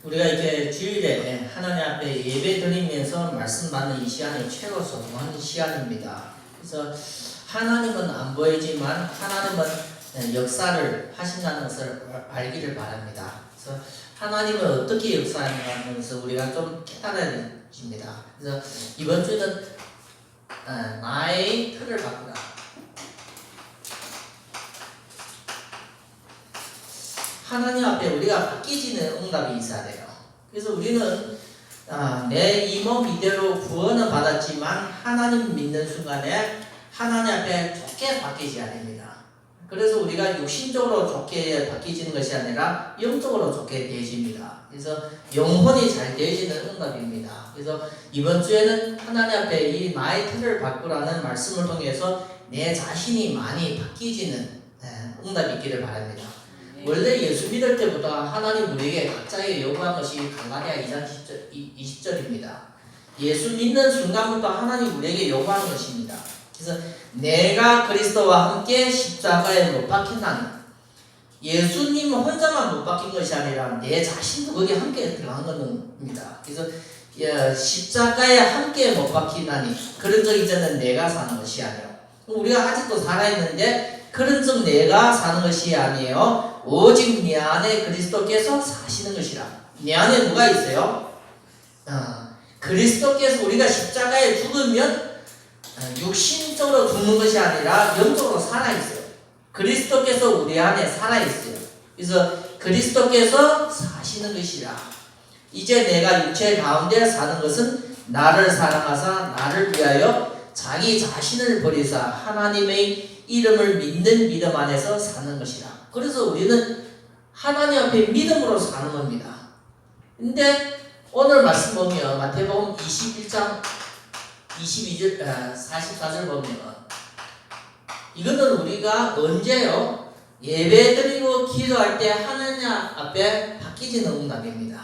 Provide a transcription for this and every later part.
우리가 이렇게 주일에 하나님 앞에 예배 드리면서 말씀 받는 이 시간이 최고 소중한 시간입니다. 그래서 하나님은 안 보이지만 하나님은 역사를 하신다는 것을 알기를 바랍니다. 그래서 하나님은 어떻게 역사하는가 것을 우리가 좀 깨달아야 됩니다. 그래서 이번 주는 나의 틀을 바꾸라. 하나님 앞에 우리가 바뀌지는 응답이 있어야 돼요. 그래서 우리는 내 이 몸 이대로 구원은 받았지만 하나님 믿는 순간에 하나님 앞에 좋게 바뀌어야 됩니다. 그래서 우리가 육신적으로 좋게 바뀌지는 것이 아니라 영적으로 좋게 되어집니다. 그래서 영혼이 잘 되어지는 응답입니다. 그래서 이번 주에는 하나님 앞에 이 나의 틀을 바꾸라는 말씀을 통해서 내 자신이 많이 바뀌지는 응답이 있기를 바랍니다. 원래 예수 믿을 때보다 하나님 우리에게 각자에게 요구한 것이 갈라디아 2장 20절입니다. 예수 믿는 순간부터 하나님 우리에게 요구하는 것입니다. 그래서 내가 그리스도와 함께 십자가에 못 박힌다는, 예수님 혼자만 못 박힌 것이 아니라 내 자신도 거기에 함께 들어간 겁니다. 그래서 십자가에 함께 못 박히다니 그런 적 이제는 내가 사는 것이 아니라, 우리가 아직도 살아있는데 그런 적 내가 사는 것이 아니에요. 오직 내 안에 그리스도께서 사시는 것이라. 내 안에 누가 있어요? 그리스도께서, 우리가 십자가에 죽으면 육신적으로 죽는 것이 아니라 영적으로 살아있어요. 그리스도께서 우리 안에 살아있어요. 그래서 그리스도께서 사시는 것이라. 이제 내가 육체 가운데 사는 것은 나를 사랑하사 나를 위하여 자기 자신을 버리사 하나님의 이름을 믿는 믿음 안에서 사는 것이라. 그래서 우리는 하나님 앞에 믿음으로 사는 겁니다. 근데 오늘 말씀 보면 마태복음 21장 22절 44절 보면 이거는 우리가 언제요? 예배 드리고 기도할 때 하나님 앞에 바뀌지는 응답입니다.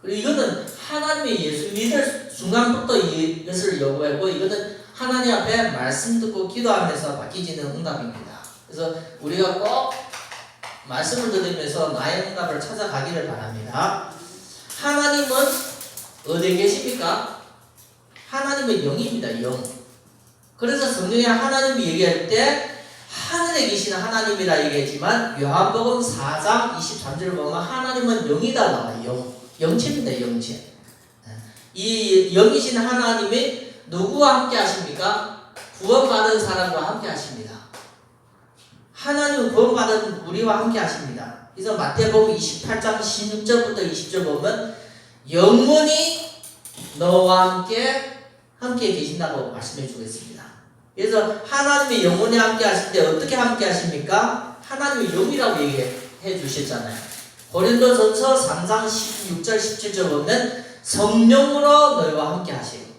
그리고 이거는 하나님의 예수 믿을 순간부터 이것을 요구하고, 이거는 하나님 앞에 말씀 듣고 기도하면서 바뀌지는 응답입니다. 그래서 우리가 꼭 말씀을 들으면서 나의 응답을 찾아가기를 바랍니다. 하나님은 어디에 계십니까? 하나님은 영입니다. 영. 그래서 성경에 하나님이 얘기할 때 하늘에 계시는 하나님이라 얘기했지만 요한복음 4장 23절을 보면 하나님은 영이다 나와요. 영체입니다. 영체. 이 영이신 하나님이 누구와 함께 하십니까? 구원받은 사람과 함께 하십니다. 하나님은 구원받은 우리와 함께 하십니다. 그래서 마태복음 28장 16절부터 20절 보면 영원히 너와 함께 계신다고 말씀해 주겠습니다. 그래서 하나님이 영원히 함께 하실 때 어떻게 함께 하십니까? 하나님이 영이라고 얘기해 주셨잖아요. 고린도전서 3장 16절 17절 보면 성령으로 너희와 함께 하시고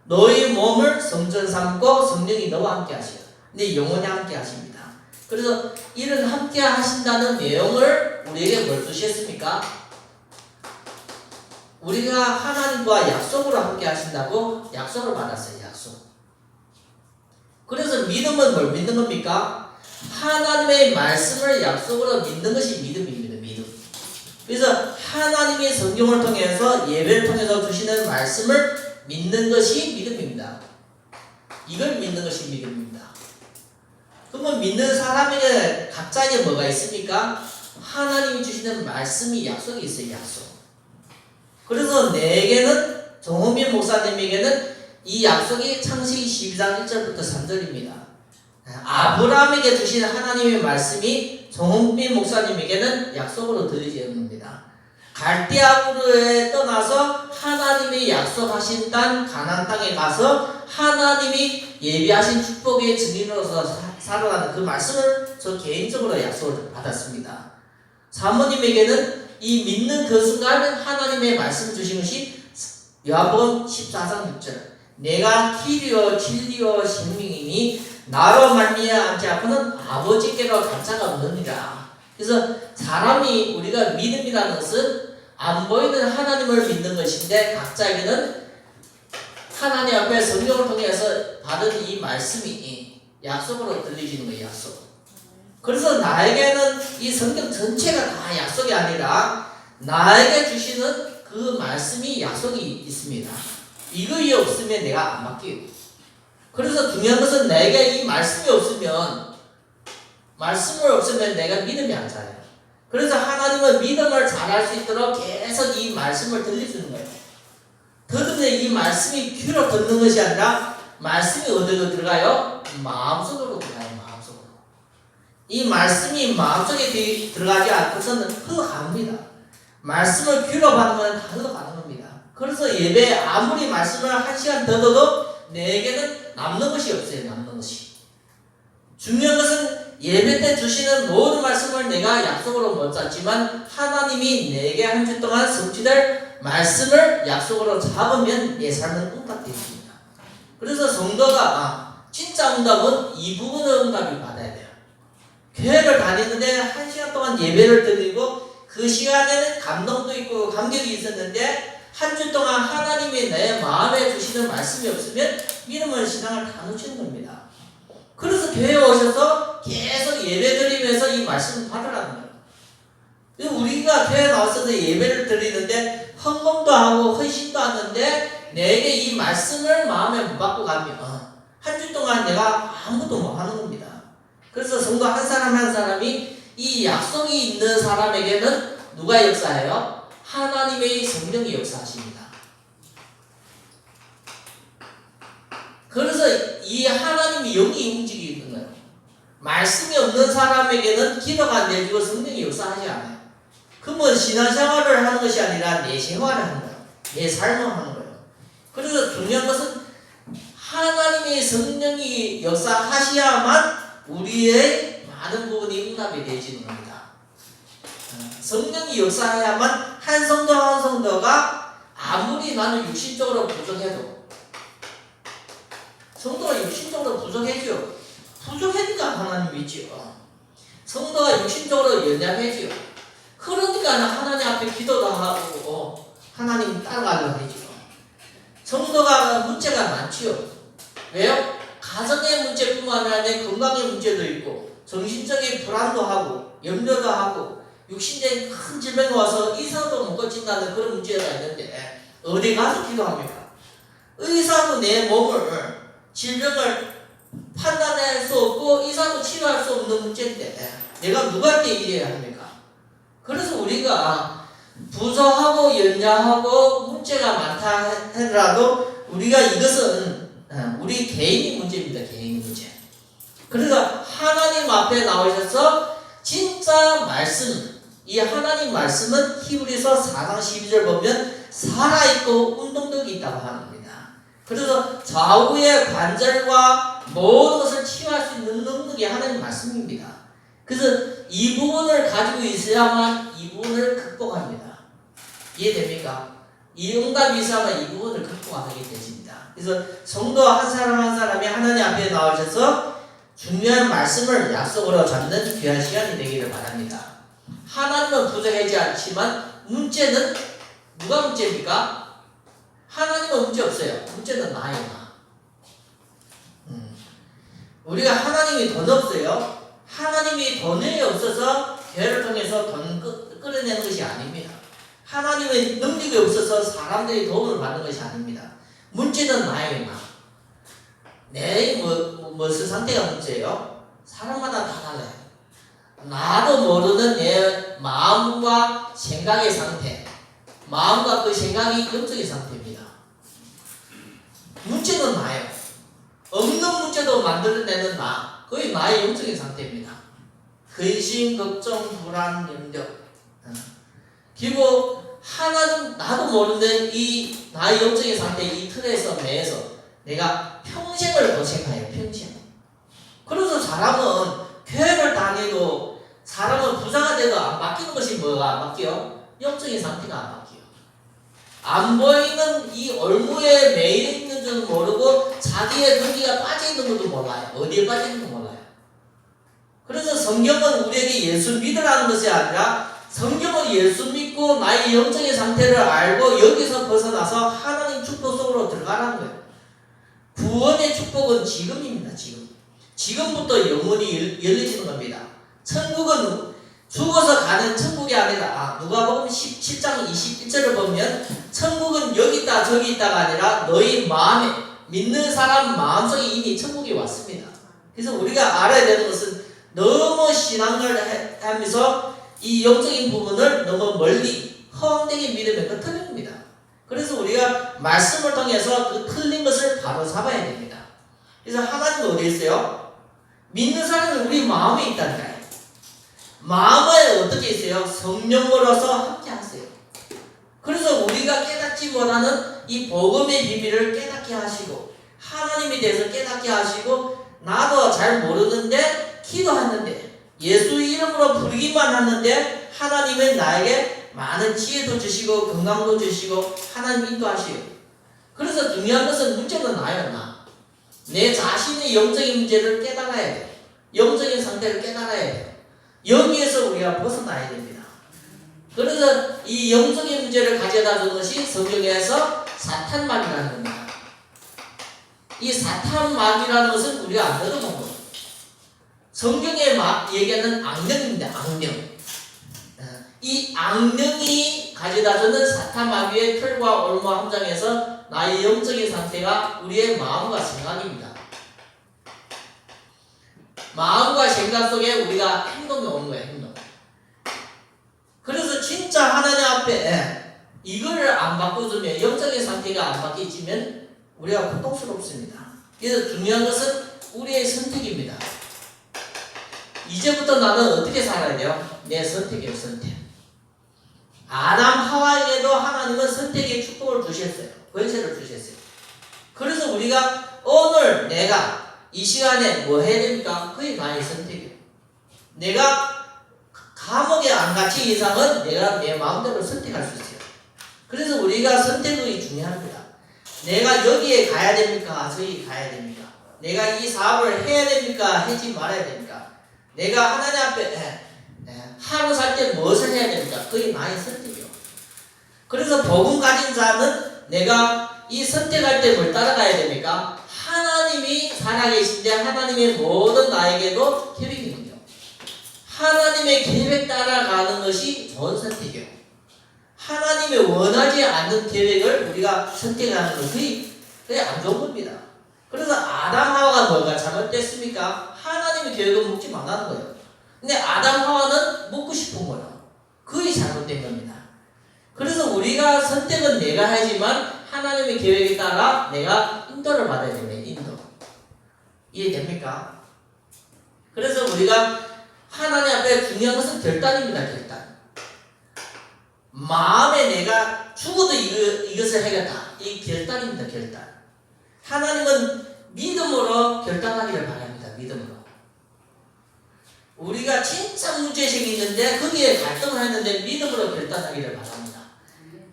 너희 몸을 성전 삼고 성령이 너와 함께 하시고, 근데 영원히 함께 하십니다. 그래서 이런 함께 하신다는 내용을 우리에게 뭘 주셨습니까? 우리가 하나님과 약속으로 함께 하신다고 약속을 받았어요. 약속. 그래서 믿음은 뭘 믿는 겁니까? 하나님의 말씀을 약속으로 믿는 것이 믿음입니다. 믿음. 그래서 하나님의 성경을 통해서 예배를 통해서 주시는 말씀을 믿는 것이 믿음입니다. 이걸 믿는 것이 믿음입니다. 그러면 믿는 사람에게 각자에게 뭐가 있습니까? 하나님이 주시는 말씀이 약속이 있어요. 약속. 그래서 내게는, 정홍민 목사님에게는 이 약속이 창세기 12장 1절부터 3절입니다. 아브라함에게 주신 하나님의 말씀이 정홍민 목사님에게는 약속으로 들리지 않습니다. 갈대아우르에 떠나서 하나님이 약속하신 땅 가나안 땅에 가서 하나님이 예비하신 축복의 증인으로서 살아가는 그 말씀을 저 개인적으로 약속을 받았습니다. 사모님에게는 이 믿는 그 순간은 하나님의 말씀 주신 것이 요한복음 14장 6절 내가 길이요 진리요 생명이니 나로 말미암지 않고는 아버지께로 갈 자가 없느니라. 그래서 사람이, 우리가 믿음이라는 것은 안 보이는 하나님을 믿는 것인데 각자에게는 하나님 앞에 성경을 통해서 받은 이 말씀이 약속으로 들리시는 거예요. 약속. 그래서 나에게는 이 성경 전체가 다 약속이 아니라 나에게 주시는 그 말씀이 약속이 있습니다. 이거에 없으면 내가 안 바뀌어요. 그래서 중요한 것은 내게 이 말씀이 없으면 내가 믿음이 안 자라요. 그래서 하나님은 믿음을 자랄 수 있도록 계속 이 말씀을 들려주는 거예요. 더듬는 이 말씀이 귀로 듣는 것이 아니라 말씀이 어디로 들어가요? 마음속으로 들어가요. 마음속으로. 이 말씀이 마음속에 들어가지 않고서는 흘러갑니다. 말씀을 귀로 받으면 다 흘러가는 겁니다. 그래서 예배에 아무리 말씀을 1시간 더 들어도 내게는 남는 것이 없어요. 남는 것이. 중요한 것은 예배 때 주시는 모든 말씀을 내가 약속으로 못 잡지만 하나님이 내게 한 주 동안 성취될 말씀을 약속으로 잡으면 내 삶은 응답됩니다. 그래서 성도가 진짜 응답은 이 부분의 응답을 받아야 돼요. 교회를 다니는데 1시간 동안 예배를 드리고 그 시간에는 감동도 있고 감격이 있었는데 한 주 동안 하나님이 내 마음에 주시는 말씀이 없으면 믿음의 신앙을 다 놓치는 겁니다. 그래서 교회에 오셔서 계속 예배 드리면서 이 말씀을 받으라는 거예요. 우리가 교회에 나와서 예배를 드리는데 헌금도 하고 헌신도 하는데 내게 이 말씀을 마음에 못 받고 가면 한 주 동안 내가 아무것도 못 하는 겁니다. 그래서 성도 한 사람 한 사람이 이 약속이 있는 사람에게는 누가 역사해요? 하나님의 성령이 역사하십니다. 그래서 이 하나님의 영이 움직이는 거예요. 말씀이 없는 사람에게는 기도가 안 되고 성령이 역사하지 않아요. 그러면 신앙생활을 하는 것이 아니라 내 생활을 하는 거예요. 내 삶을 하는 거예요. 그래서 중요한 것은 하나님의 성령이 역사하셔야만 우리의 많은 부분이 응답이 되어지는 겁니다. 성령이 역사해야만 한 성도 한 성도가 아무리 나는 육신적으로 부족해도 성도가 육신적으로 부족해지요. 부족하니까 하나님 믿지요. 성도가 육신적으로 연약해지요. 그러니까 하나님 앞에 기도도 하고 하나님 따라가려고 하지요. 성도가 문제가 많지요. 왜요? 가정의 문제뿐만 아니라 건강의 문제도 있고 정신적인 불안도 하고 염려도 하고 육신적인 큰 질병이 와서 의사도 못 고친다는 그런 문제가 있는데 어디 가서 기도합니까? 의사도 내 몸을 질병을 판단할 수 없고 의사도 치료할 수 없는 문제인데 내가 누구한테 얘기해야 합니까? 그래서 우리가 부족하고 연약하고 문제가 많다 하더라도 우리가 이것은 우리 개인의 문제입니다. 개인의 문제. 그래서 하나님 앞에 나오셔서 진짜 말씀, 이 하나님 말씀은 히브리서 4장 12절 보면 살아있고 운동력이 있다고 합니다. 그래서 좌우의 관절과 모든 것을 치유할 수 있는 능력이 하나님 말씀입니다. 그래서 이 부분을 가지고 있어야만 이 부분을 극복합니다. 이해됩니까? 이 응답이 있어야만 이 부분을 극복하게 되십니다. 그래서 성도 한 사람 한 사람이 하나님 앞에 나오셔서 중요한 말씀을 약속으로 잡는 귀한 시간이 되기를 바랍니다. 하나님은 부족하지 않지만 문제는 누가 문제입니까? 하나님은 문제 없어요. 문제는 나예요. 나. 우리가 하나님이 돈 없어요. 하나님이 돈이 없어서 교회를 통해서 돈 끌어내는 것이 아닙니다. 하나님의 능력이 없어서 사람들이 도움을 받는 것이 아닙니다. 문제는 나예요. 나. 내 무슨 상태가 문제예요? 사람마다 다 달라요. 나도 모르는 내 마음과 생각의 상태, 마음과 그 생각이 영적인 상태입니다. 문제는 나예요. 없는 문제도 만들어내는 나, 그게 나의 영적인 상태입니다. 근심, 걱정, 불안, 염려. 그리고 하나는 나도 모르는 이 나의 영적인 상태, 이 틀에서 내에서 내가 평생을 고생해요. 평생. 그래서 사람은 교회를 다니도 사람은 부자가 돼도 안 바뀌는 것이 뭐가 안 바뀌어요? 영적인 상태가 안 바뀌어요. 안 보이는 이 얼굴에 매일 있는 줄 모르고 자기의 근기가 빠져있는 것도 몰라요. 어디에 빠져있는 거 몰라요. 그래서 성경은 우리에게 예수 믿으라는 것이 아니라 성경은 예수 믿고 나의 영적인 상태를 알고 여기서 벗어나서 하나님 축복 속으로 들어가라는 거예요. 구원의 축복은 지금입니다. 지금부터 영원히 열려지는 겁니다. 천국은 죽어서 가는 천국이 아니라 누가복음 17장 21절을 보면 천국은 여기 있다 저기 있다가 아니라 너희 마음에 믿는 사람 마음속에 이미 천국이 왔습니다. 그래서 우리가 알아야 되는 것은 너무 신앙을 하면서 이 영적인 부분을 너무 멀리 허황되게 믿으면 그 틀린 겁니다. 그래서 우리가 말씀을 통해서 그 틀린 것을 바로 잡아야 됩니다. 그래서 하나님은 어디 있어요? 믿는 사람은 우리 마음에 있다니까요. 마음에 어떻게 있어요? 성령으로서 함께 하세요. 그래서 우리가 깨닫지 못하는 이 복음의 비밀을 깨닫게 하시고 하나님에 대해서 깨닫게 하시고 나도 잘 모르는데 기도하는데 예수 이름으로 부르기만 하는데 하나님은 나에게 많은 지혜도 주시고 건강도 주시고 하나님 인도하시고 그래서 중요한 것은 문제는 나요. 내 자신의 영적인 문제를 깨달아야 돼요. 영적인 상태를 깨달아야 돼요. 여기에서 우리가 벗어나야 됩니다. 그래서 이 영적인 문제를 가져다 준 것이 성경에서 사탄막이라는 겁니다. 이 사탄막이라는 것은 우리가 안 들어본 거예요. 성경에 얘기하는 악령입니다. 악령. 이 악령이 가져다 주는 사탄마귀의 틀과 올무 함정에서 나의 영적인 상태가 우리의 마음과 생각입니다. 마음과 생각 속에 우리가 행동이 오는 거예요. 행동. 그래서 진짜 하나님 앞에 이걸 안 바꿔주면 영적인 상태가 안 바뀌어지면 우리가 고통스럽습니다. 그래서 중요한 것은 우리의 선택입니다. 이제부터 나는 어떻게 살아야 돼요? 내 선택이에요. 선택. 아담 하와에게도 하나님은 선택의 축복을 주셨어요. 권세를 주셨어요. 그래서 우리가 오늘 내가 이 시간에 뭐 해야 됩니까? 그게 나의 선택이에요. 내가 감옥에 안 갇힌 이상은 내가 내 마음대로 선택할 수 있어요. 그래서 우리가 선택이 중요합니다. 내가 여기에 가야 됩니까? 저기 가야 됩니까? 내가 이 사업을 해야 됩니까? 하지 말아야 됩니까? 내가 하나님 앞에 하루 살 때 무엇을 해야 됩니까? 그게 나의 선택이요. 그래서 복음 가진 자는 내가 이 선택할 때 뭘 따라가야 됩니까? 하나님이 살아계신데 하나님의 모든 나에게도 계획이 있군요. 하나님의 계획 따라가는 것이 좋은 선택이요. 하나님이 원하지 않는 계획을 우리가 선택하는 것이 그게 안 좋은 겁니다. 그래서 아담 하와가 뭐가 잘못됐습니까? 하나님의 계획을 묵지 말라는 거예요. 근데 아담 하와는 묵고 싶은 거예요. 그게 잘못된 겁니다. 그래서 우리가 선택은 내가 하지만 하나님의 계획에 따라 내가 인도를 받아야 됩니다. 인도. 이해됩니까? 그래서 우리가 하나님 앞에 중요한 것은 결단입니다. 결단. 마음에 내가 죽어도 이것을 하겠다. 이 결단입니다. 결단. 하나님은 믿음으로 결단하기를 바랍니다. 믿음으로. 우리가 진짜 문제의식이 있는데 거기에 갈등을 했는데 믿음으로 결단하기를 바랍니다.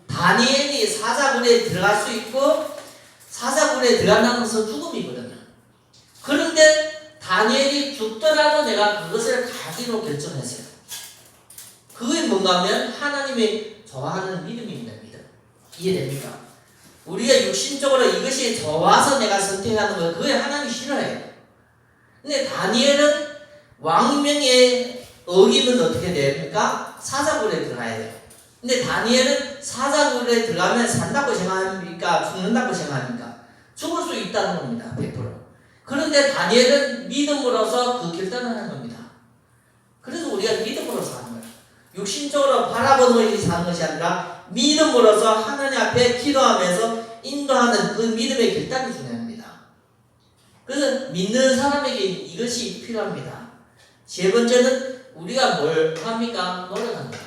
다니엘이 사자굴에 들어갈 수 있고 사자굴에 들어간다는 것은 죽음이거든요. 그런데 다니엘이 죽더라도 내가 그것을 가기로 결정했어요. 그게 뭔가 하면 하나님이 좋아하는 믿음입니다. 믿음. 이해됩니까? 우리가 육신적으로 이것이 좋아서 내가 선택하는 거 그게 하나님이 싫어해요. 근데 다니엘은 왕명에 어기면 어떻게 됩니까? 사자굴에 들어가야 돼요. 근데 다니엘은 사자굴에 들어가면 산다고 생각합니까? 죽는다고 생각합니까? 죽을 수 있다는 겁니다. 100%. 그런데 다니엘은 믿음으로서 그 결단을 하는 겁니다. 그래서 우리가 믿음으로 사는 거예요. 육신적으로 바라보는 것이 사는 것이 아니라 믿음으로서 하나님 앞에 기도하면서 인도하는 그 믿음의 결단이 중요합니다. 그래서 믿는 사람에게 이것이 필요합니다. 세 번째는 우리가 뭘 합니까? 노력합니다.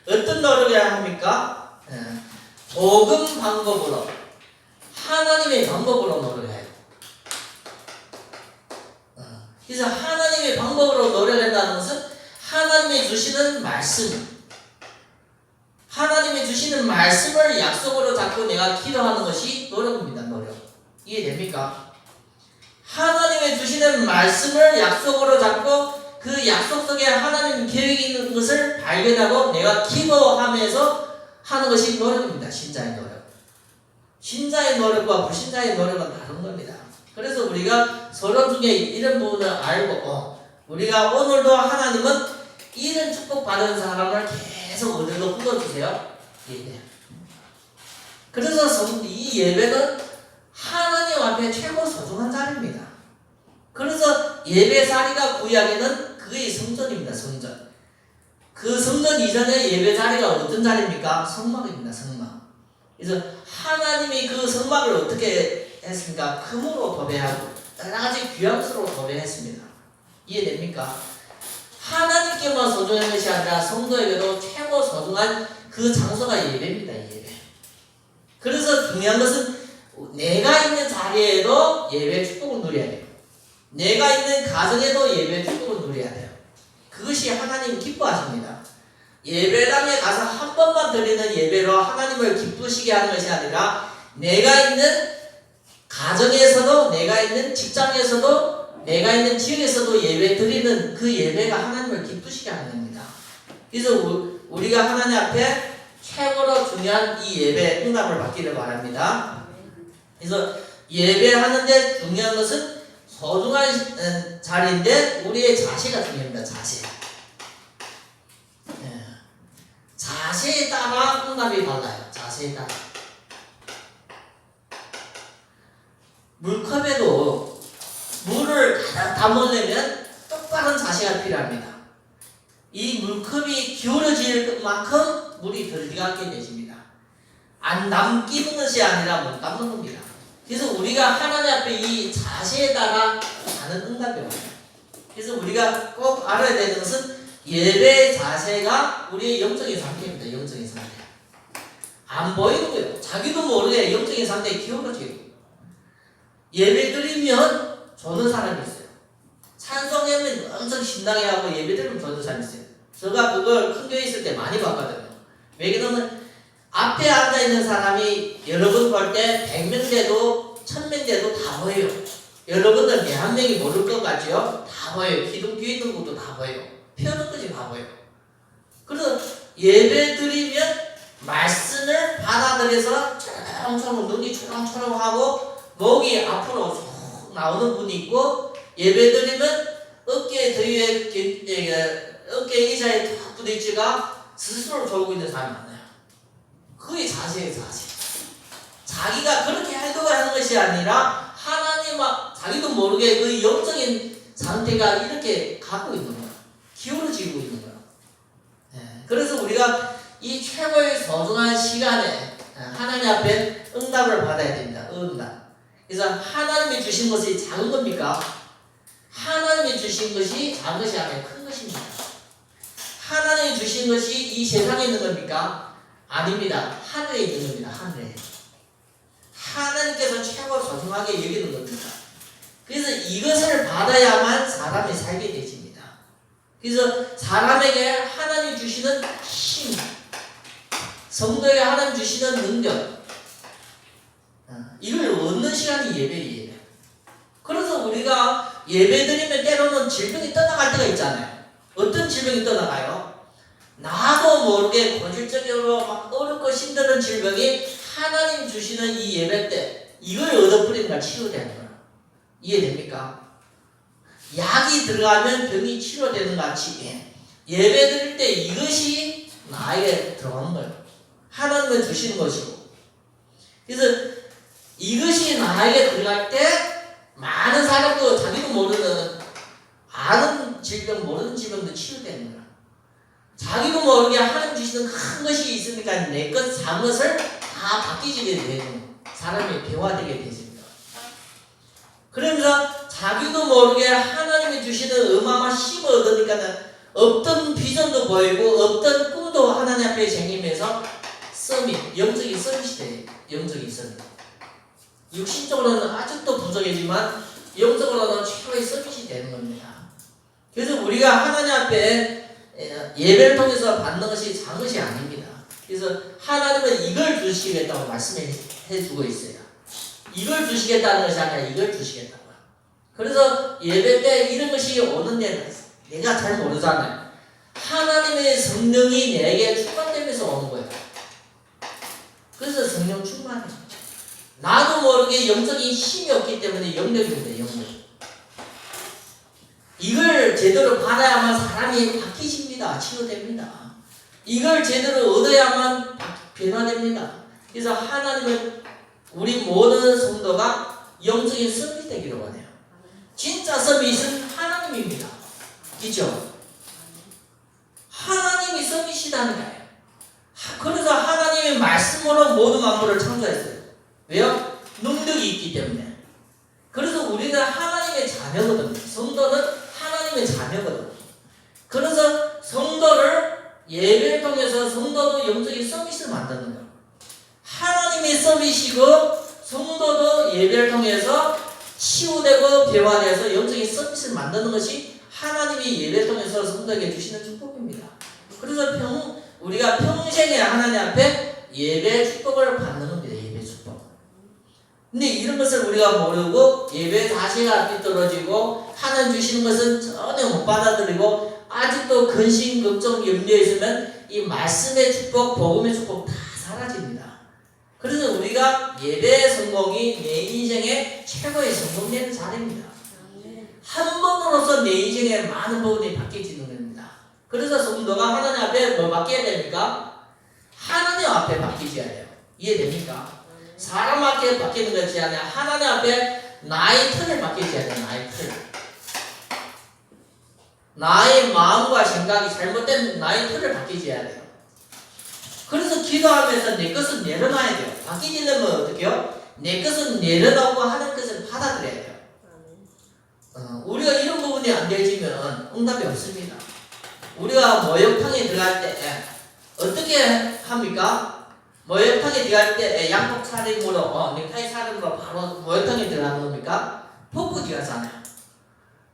어떤 노력을 합니까? 복음 방법으로 하나님의 방법으로 노력해요. 그래서 하나님의 방법으로 노력한다는 것은 하나님이 주시는 말씀, 하나님이 주시는 말씀을 약속으로 잡고 내가 기도하는 것이 노력입니다. 노력. 이해됩니까? 하나님이 주시는 말씀을 약속으로 잡고 그 약속 속에 하나님 계획이 있는 것을 발견하고 내가 기도하면서 하는 것이 노력입니다. 신자의 노력. 신자의 노력과 불신자의 노력은 다른 겁니다. 그래서 우리가 서로 중에 이런 부분을 알고 우리가 오늘도 하나님은 이런 축복 받은 사람을 계속 어디로 불러주세요? 예배. 그래서 이 예배는 하나님 앞에 최고 소중한 자리입니다. 그래서 예배 자리가 구약에는 그의 성전입니다. 성전. 그 성전 이전의 예배 자리가 어떤 자리입니까? 성막입니다. 성막. 그래서 하나님이 그 성막을 어떻게 했습니까? 금으로 도배하고 여러 가지 귀함수로 도배했습니다. 이해됩니까? 하나님께만 소중한 것이 아니라 성도에게도 최고 소중한 그 장소가 예배입니다. 예배. 그래서 중요한 것은 내가 있는 자리에도 예배 축복을 누려야 돼요. 내가 있는 가정에도 예배 축복을 누려야 돼요. 그것이 하나님 기뻐하십니다. 예배당에 가서 한 번만 드리는 예배로 하나님을 기쁘시게 하는 것이 아니라 내가 있는 가정에서도, 내가 있는 직장에서도, 내가 있는 지역에서도 예배 드리는 그 예배가 하나님을 기쁘시게 하는 겁니다. 그래서 우리가 하나님 앞에 최고로 중요한 이 예배 응답을 받기를 바랍니다. 그래서 예배하는데 중요한 것은 소중한 자리인데 우리의 자세가 중요합니다. 자세. 자세에 따라 응답이 달라요. 자세에 따라. 물컵에도 물을 담으려면 똑바른 자세가 필요합니다. 이 물컵이 기울어질 만큼 물이 들어가게 되십니다. 안 남기는 것이 아니라 못 담는 겁니다. 그래서 우리가 하나님 앞에 이 자세에 따라 가는 응답이 와요. 그래서 우리가 꼭 알아야 되는 것은 예배 자세가 우리의 영적인 상태입니다. 영적인 상태. 안 보이는 거예요. 자기도 모르게 영적인 상태에 기울어지고. 예배 드리면 조는 사람이 있어요. 찬송하면 엄청 신나게 하고 예배 드리면 조는 사람이 있어요. 제가 그걸 큰 교회 있을 때 많이 봤거든요. 왜냐면 앞에 앉아있는 사람이 여러분 볼 때 100명 돼도 1000명 돼도 다 보여요. 여러분들 내 한 명이 모를 것 같죠? 다 보여요. 기둥 뒤에 있는 것도 다 보여요. 펴는 것이 다 보여요. 그래서 예배 드리면 말씀을 받아들여서 초롱초롱 눈이 초롱초롱하고 목이 앞으로 쭉 나오는 분이 있고, 예배 드리면 어깨 뒤에 어깨 의자에 탁 부딪히가 스스로 졸고 있는 사람이 많아요. 그게 자세예요. 자세. 자기가 그렇게 하려고 하는 것이 아니라 하나님 자기도 모르게 그 영적인 상태가 이렇게 가고 있는 거예요. 기울어지고 있는 거예요. 그래서 우리가 이 최고의 소중한 시간에 하나님 앞에 응답을 받아야 됩니다. 응답. 그래서 하나님이 주신 것이 작은 겁니까? 하나님이 주신 것이 작은 것이 아니라 큰 것입니다. 하나님이 주신 것이 이 세상에 있는 겁니까? 아닙니다. 하늘에 있는 겁니다. 하늘에. 하나님께서 최고 소중하게 여기는 겁니다. 그래서 이것을 받아야만 사람이 살게 되십니다. 그래서 사람에게 하나님 주시는 힘, 성도에게 하나님 주시는 능력, 이걸 얻는 시간이 예배예요. 그래서 우리가 예배 드리면 때로는 질병이 떠나갈 때가 있잖아요. 어떤 질병이 떠나가요? 나도 모르게 고질적으로 막 어렵고 힘든 질병이 하나님 주시는 이 예배 때 이걸 얻어버리니까 치유되는 거야. 이해됩니까? 약이 들어가면 병이 치료되는 것 같이 예배 드릴 때 이것이 나에게 들어가는 거예요. 하나님은 주시는 것이고. 그래서 이것이 나에게 들어갈 때 많은 사람도 자기도 모르는 아는 질병 모르는 질병도 치유되는 거야. 자기도 모르게 하나님 주시는 큰 것이 있으니까 내 것 작은 것을 다 바뀌게 되는 사람이 배화되게 되십니다. 그러면서 자기도 모르게 하나님이 주시는 어마어마한 힘을 얻으니까 없던 비전도 보이고 없던 꿈도 하나님 앞에 쟁이면서 서밋, 영적인 서밋이 돼요. 영적인 서밋. 육신적으로는 아직도 부족이지만 영적으로는 최고의 서밋이 되는 겁니다. 그래서 우리가 하나님 앞에 예배를 통해서 받는 것이 작은 것이 아닙니다. 그래서 하나님은 이걸 주시겠다고 말씀해 주고 있어요. 이걸 주시겠다는 것이 아니라 이걸 주시겠다고. 그래서 예배 때 이런 것이 오는데 내가 잘 모르잖아요. 하나님의 성령이 내게 충만되면서 오는 거예요. 그래서 성령 충만해. 나도 모르게 영적인 힘이 없기 때문에 영력입니다. 영력. 이걸 제대로 받아야만 사람이 바뀌십니다. 치유됩니다. 이걸 제대로 얻어야만 변화됩니다. 그래서 하나님은 우리 모든 성도가 영적인 서밋 되기를 원해요. 진짜 서밋은 하나님입니다. 그죠? 하나님이 서밋이라니까요. 그래서 하나님의 말씀으로 모든 만물을 창조했어요. 왜요? 능력이 있기 때문에. 그래서 우리는 하나님의 자녀거든요. 성도는 하나님의 자녀거든요. 그래서 성도를 예배를 통해서 성도도 영적인 서밋을 만드는 거예요. 하나님의 서밋이고 성도도 예배를 통해서 치유되고 변화돼서 영적인 서밋을 만드는 것이 하나님이 예배를 통해서 성도에게 주시는 축복입니다. 그래서 우리가 평생에 하나님 앞에 예배 축복을 받는 겁니다. 예배 축복. 근데 이런 것을 우리가 모르고 예배 자세가 삐뚤어지고 하나님 주시는 것은 전혀 못 받아들이고 아직도 근심, 걱정, 염려에 있으면 이 말씀의 축복, 복음의 축복 다 사라집니다. 그래서 우리가 예배 성공이 내 인생의 최고의 성공되는 자리입니다. 한 번으로서 내 인생에 많은 부분이 바뀌어지는 겁니다. 그래서 성도가 하나님 앞에 뭐 바뀌어야 됩니까? 하나님 앞에 바뀌어야 돼요. 이해됩니까? 사람 앞에 바뀌는 것이 아니라 하나님 앞에 나의 틀을 바뀌어야 돼요. 나의 틀. 나의 마음과 생각이 잘못된 나의 틀을 바뀌어야 돼요. 그래서 기도하면서 내 것은 내려놔야 돼요. 바뀌려면 어떻게 해요? 내 것은 내려놓고 하는 것을 받아들여야 돼요. 우리가 이런 부분이 안 되어지면 응답이 없습니다. 우리가 모욕탕에 들어갈 때 어떻게 합니까? 모욕탕에 들어갈 때 양복 차림으로 넥타이 차림으로 바로 모욕탕에 들어가는 겁니까? 벗고 들어가잖아요.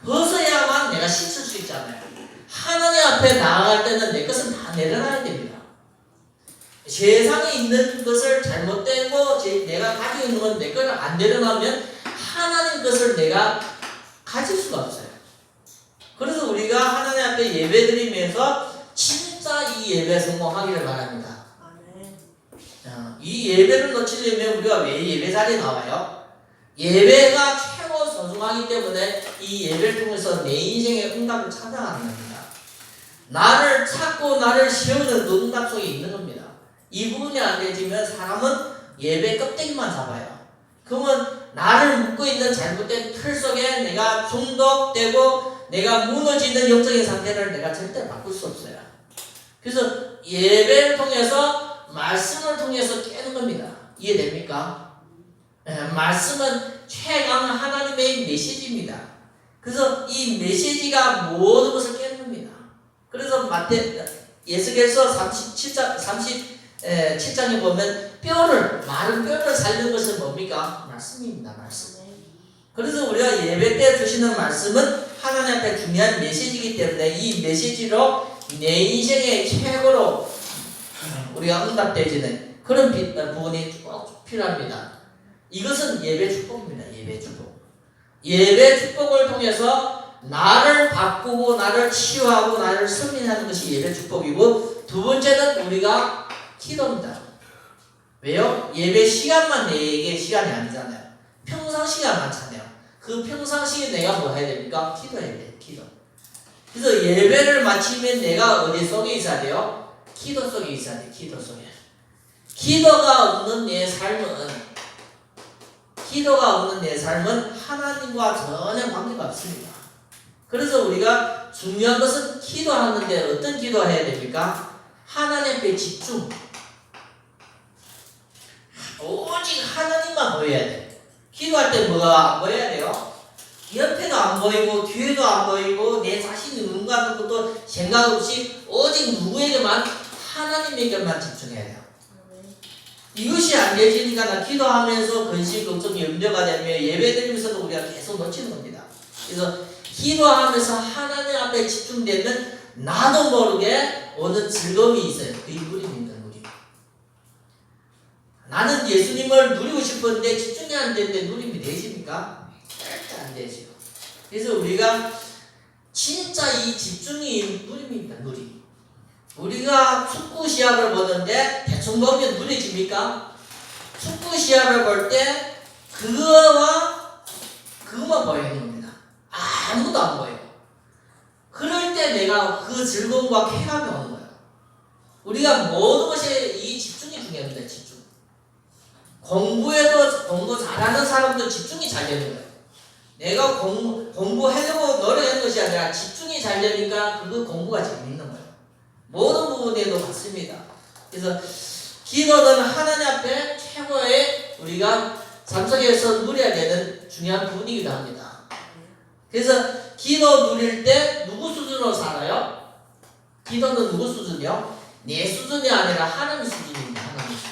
벗어야만 내가 씻을 수 있잖아요. 하나님 앞에 나아갈 때는 내 것은 다 내려놔야 됩니다. 세상에 있는 것을 잘못된 거 내가 가지고 있는 건 내 것을 안 내려놓으면 하나님 것을 내가 가질 수가 없어요. 그래서 우리가 하나님 앞에 예배드리면서 진짜 이 예배 성공하기를 바랍니다. 이 예배를 놓치려면 우리가 왜 예배 자리에 나와요? 예배가 최고 소중하기 때문에 이 예배를 통해서 내 인생의 응답을 찾아가는 겁니다. 나를 찾고 나를 세우는 그 응답 속에 있는 겁니다. 이 부분이 안 되지면 사람은 예배 껍데기만 잡아요. 그러면 나를 묶고 있는 잘못된 틀 속에 내가 중독되고 내가 무너지는 영적인 상태를 내가 절대 바꿀 수 없어요. 그래서 예배를 통해서 말씀을 통해서 깨는 겁니다. 이해됩니까? 말씀은 최강 하나님의 메시지입니다. 그래서 이 메시지가 모든 것을 깨는 겁니다. 그래서 예수께서 37장에 보면 마른 뼈를 살리는 것은 뭡니까? 말씀입니다. 말씀. 그래서 우리가 예배 때 주시는 말씀은 하나님 앞에 중요한 메시지이기 때문에 이 메시지로 내 인생의 최고로 우리가 응답되어지는 그런 부분이 꼭 필요합니다. 이것은 예배 축복입니다. 예배 축복. 예배 축복을 통해서 나를 바꾸고 나를 치유하고 나를 승리하는 것이 예배 축복이고, 두 번째는 우리가 기도입니다. 왜요? 예배 시간만 내게 시간이 아니잖아요. 평상시가 많잖아요. 그 평상시에 내가 뭐 해야 됩니까? 기도해야 돼요. 기도. 그래서 예배를 마치면 내가 어디 속에 있어야 돼요? 기도 속에 있어야 돼요. 기도 속에. 기도가 없는 내 삶은 하나님과 전혀 관계가 없습니다. 그래서 우리가 중요한 것은 기도하는데 어떤 기도해야 됩니까? 하나님 앞에 집중. 오직 하나님만 보여야 돼. 기도할 때 뭐가 안 보여야 돼요? 옆에도 안 보이고 뒤에도 안 보이고 내 자신이 누군가 하는 것도 생각 없이 오직 누구에게만, 하나님에게만 집중해야 돼요. 이것이 안 되지니까 나 기도하면서 근심, 걱정, 염려가 되면 예배드리면서도 우리가 계속 놓치는 겁니다. 그래서 기도하면서 하나님 앞에 집중되면 나도 모르게 오는 즐거움이 있어요. 그 누림입니다. 누림. 나는 예수님을 누리고 싶었는데 집중이 안 되는데 누림이 되십니까? 절대 안 되죠. 그래서 우리가 진짜 이 집중이 누림입니다. 누림. 우리가 축구 시합을 보는데 대충 보면 누려집니까? 축구 시합을 볼 때 그거만 보이는 겁니다. 아무것도 안 보여요. 그럴 때 내가 그 즐거움과 쾌감이 오는 거야. 우리가 모든 것에 이 집중이 중요합니다. 집중. 공부 잘하는 사람도 집중이 잘 되는 거예요. 내가 공부하려고 노력하는 것이 아니라 집중이 잘 되니까 그 공부가 재밌는 거예요. 모든 부분에도 같습니다. 그래서 기도는 하나님 앞에 최고의 우리가 삶 속에서 누려야 되는 중요한 부분이기도 합니다. 그래서 기도 누릴 때 누구 수준으로 살아요? 기도는 누구 수준이요? 내 수준이 아니라 하나님 수준입니다. 하나님 수준.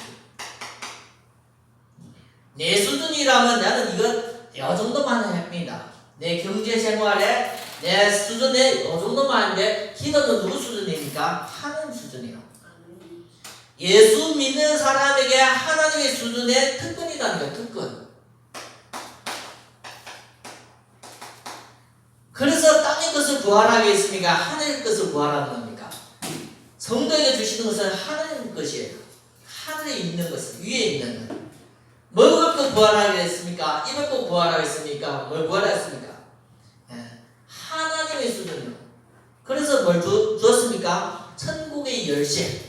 내 수준이라면 나는 이거 이 정도만 합니다. 내 경제 생활에 내 수준에 이 정도만 하는데 기도는 누구 수준입니까? 하나님 수준이에요. 예수 믿는 사람에게 하나님의 수준의 특권이라는 거예요. 특권. 그래서 땅의 것을 구하라겠습니까? 하늘의 것을 구하라는 겁니까? 성도에게 주시는 것은 하나님 것이에요. 하늘에 있는 것은, 위에 있는 것. 먹을 것 구하라 했습니까? 입을 것 구하라 했습니까? 뭘 구하라 했습니까? 하나님의 수준이요. 그래서 뭘 주었습니까? 천국의 열쇠.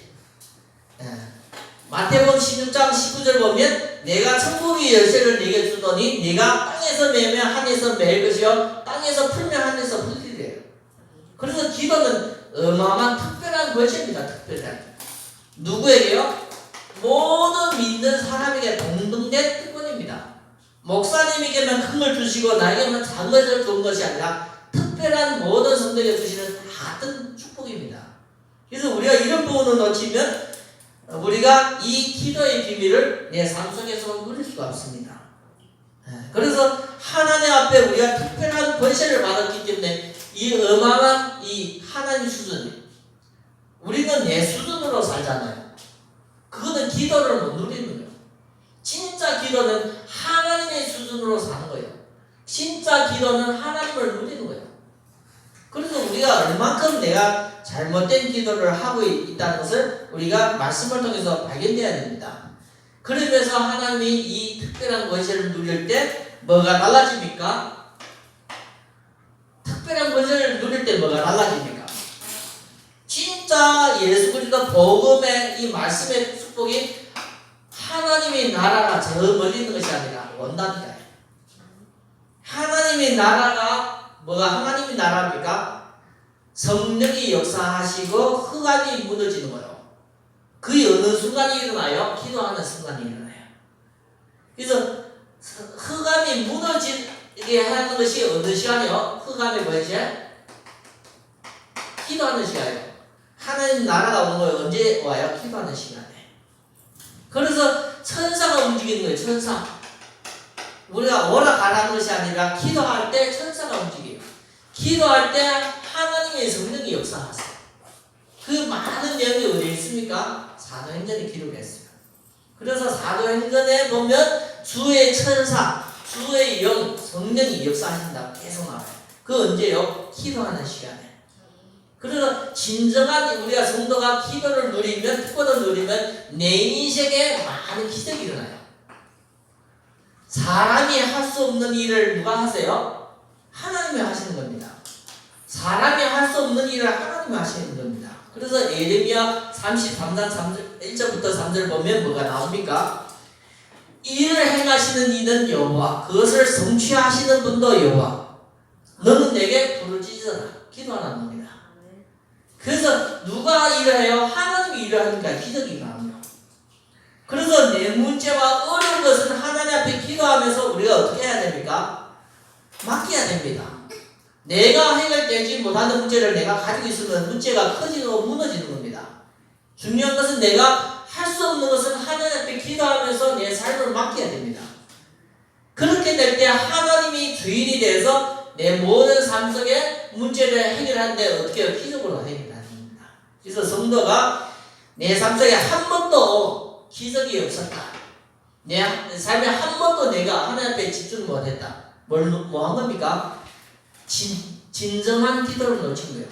마태복음 16장 19절 보면 내가 천국의 열쇠를 네게 주더니 네가 땅에서 매면 하늘에서 매일 것이요 땅에서 풀면 하늘에서 풀리래요. 그래서 기도는 어마어마한 특별한 것입니다. 특별한. 누구에게요? 모든 믿는 사람에게 동등된 특권입니다. 목사님에게만 큰 걸 주시고 나에게만 작은 것을 준 것이 아니라 특별한 모든 성도에게 주시는 같은 축복입니다. 그래서 우리가 이런 부분을 놓치면 우리가 이 기도의 비밀을 내 삶 속에서 누릴 수가 없습니다. 그래서 하나님 앞에 우리가 특별한 권세를 받았기 때문에 이 어마어마한 이 하나님 수준, 우리는 내 수준으로 살잖아요. 그거는 기도를 못 누리는 거예요. 진짜 기도는 하나님의 수준으로 사는 거예요. 진짜 기도는 하나님을 누리는 거예요. 그래서 우리가 얼만큼 내가 잘못된 기도를 하고 있다는 것을 우리가 말씀을 통해서 발견해야 됩니다. 그러면서 하나님이 이 특별한 권세를 누릴 때 뭐가 달라집니까? 특별한 권세를 누릴 때 뭐가 달라집니까? 진짜 예수 그리스도 복음의 이 말씀의 축복이 하나님의 나라가 저 멀리 있는 것이 아니라 온답니다. 하나님의 나라가 뭐가 하나님의 나라입니까? 성령이 역사하시고 흑암이 무너지는 거예요. 그게 어느 순간이 일어나요? 기도하는 순간이 일어나요. 그래서 흑암이 무너지게 하는 것이 어느 시간이요? 흑암이 뭐지? 기도하는 시간이에요. 하나님 나라가 오는 거예요. 언제 와요? 기도하는 시간에. 그래서 천사가 움직이는 거예요. 천사. 우리가 오라 가라는 것이 아니라 기도할 때 천사가 움직여요. 기도할 때 하나님의 성령이 역사하세요. 그 많은 내용이 어디 있습니까? 사도행전에 기록했어요. 그래서 사도행전에 보면 주의 천사, 주의 영, 성령이 역사하신다고 계속 나와요. 그 언제요? 기도하는 시간에. 그래서 진정한 우리가 성도가 기도를 누리면, 특권을 누리면 내 인생에 많은 기적이 일어나요. 사람이 할 수 없는 일을 누가 하세요? 하나님이 하시는 겁니다. 사람이 할 수 없는 일을 하나님이 하시는 겁니다. 그래서 예레미야 33장 1절부터 3절 보면 뭐가 나옵니까? 일을 행하시는 이는 여호와, 그것을 성취하시는 분도 여호와. 너는 내게 부르짖어라. 기도하라는 겁니다. 그래서 누가 일을 해요? 하나님이 일을 하니까 기적이 일어나요. 그래서 내 문제와 어려운 것은 하나님 앞에 기도하면서 우리가 어떻게 해야 됩니까? 맡겨야 됩니다. 내가 해결되지 못하는 문제를 내가 가지고 있으면 문제가 커지고 무너지는 겁니다. 중요한 것은 내가 할 수 없는 것은 하나님 앞에 기도하면서 내 삶을 맡겨야 됩니다. 그렇게 될 때 하나님이 주인이 돼서 내 모든 삶 속에 문제를 해결하는데 어떻게 해요? 기적으로 해결하는 겁니다. 그래서 성도가 내 삶 속에 한 번도 기적이 없었다. 내 삶에 한 번도 내가 하나님 앞에 집중 못했다. 뭐 한 겁니까? 진정한 기도를 놓친 거예요.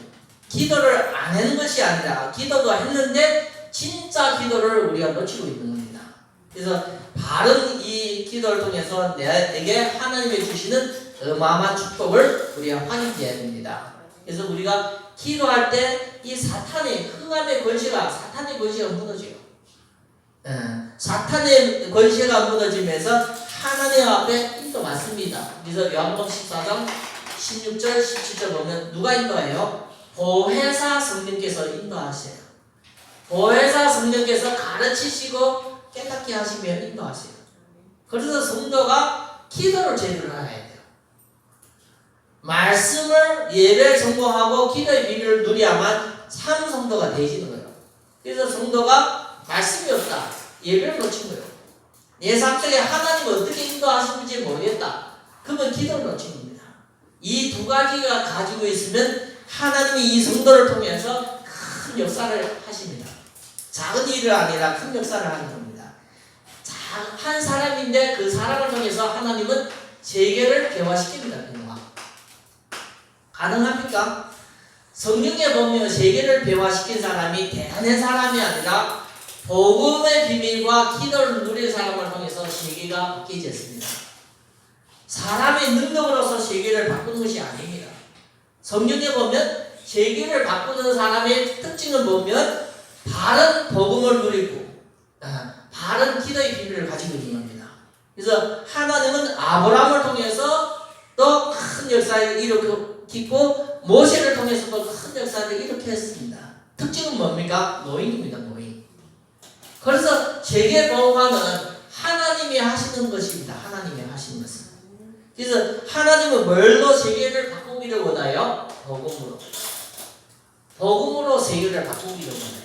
기도를 안 하는 것이 아니라 기도도 했는데 진짜 기도를 우리가 놓치고 있는 겁니다. 그래서 바른 이 기도를 통해서 내게 하나님이 주시는 어마어마한 축복을 우리가 확인해야 됩니다. 그래서 우리가 기도할 때 이 사탄의 흑암의 권세가 무너져요. 사탄의 권세가 무너지면서 하나님 앞에 인도받습니다. 그래서 요한복음 14장 16절 17절 보면 누가 인도해요? 보혜사 성령께서 인도하세요. 보혜사 성령께서 가르치시고 깨닫게 하시며 인도하세요. 그래서 성도가 기도를 제대로 해야 돼요. 말씀을 예배를 성공하고 기도의 비밀을 누려야만 참 성도가 되시는 거예요. 그래서 성도가 말씀이 없다. 예배를 놓친 거예요. 내 삶 속에 하나님 어떻게 인도하시는지 모르겠다. 그러면 기도를 놓친 겁니다. 이 두 가지가 가지고 있으면 하나님이 이 성도를 통해서 큰 역사를 하십니다. 작은 일이 아니라 큰 역사를 하는 겁니다. 한 사람인데 그 사람을 통해서 하나님은 세계를 개화시킵니다. 가능합니까? 성경에 보면 세계를 변화시킨 사람이 대단한 사람이 아니라 복음의 비밀과 기도를 누린 사람을 통해서 세계가 바뀌어졌습니다. 사람의 능력으로서 세계를 바꾸는 것이 아닙니다. 성경에 보면 세계를 바꾸는 사람의 특징을 보면 바른 복음을 누리고 바른 기도의 비밀을 가지고 있는 겁니다. 그래서 하나님은 아브라함을 통해서 또 큰 역사를 일으키고 모세를 통해서도 큰 역사를 일으켰습니다. 특징은 뭡니까? 노인입니다. 노인. 그래서 세계 복음화는 하나님이 하시는 것입니다. 하나님이 하시는 것은. 그래서 하나님은 뭘로 세계를 바꾸기를 원하요? 복음으로. 복음으로 세계를 바꾸기를 원해요.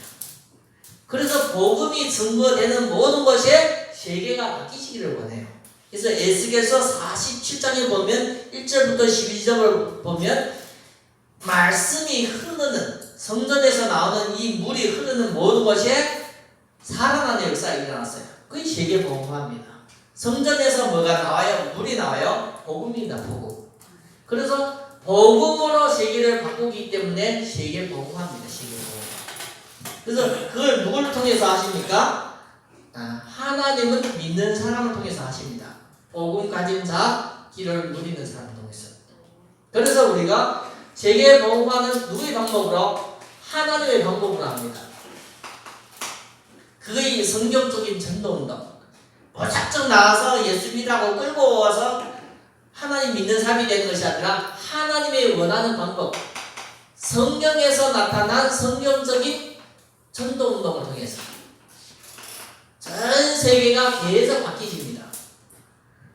그래서 복음이 증거되는 모든 것에 세계가 바뀌시기를 원해요. 그래서 에스겔서 47장에 보면 1절부터 12절을 보면 말씀이 흐르는 성전에서 나오는 이 물이 흐르는 모든 것에 살아나는 역사가 일어났어요. 그게 세계 복음화입니다. 성전에서 뭐가 나와요? 물이 나와요? 복음입니다. 복음. 그래서 복음으로 세계를 바꾸기 때문에 세계 복음화입니다. 세계 복음화. 그래서 그걸 누구를 통해서 하십니까? 하나님은 믿는 사람을 통해서 하십니다. 복음 가진 자, 길을 누리는 사람을 통해서. 그래서 우리가 세계 복음화는 누구의 방법으로? 하나님의 방법으로 합니다. 그게 성경적인 전도운동. 무작정 나와서 예수 믿으라고 끌고 와서 하나님 믿는 사람이 되는 것이 아니라 하나님의 원하는 방법. 성경에서 나타난 성경적인 전도운동을 통해서 전 세계가 계속 바뀌집니다.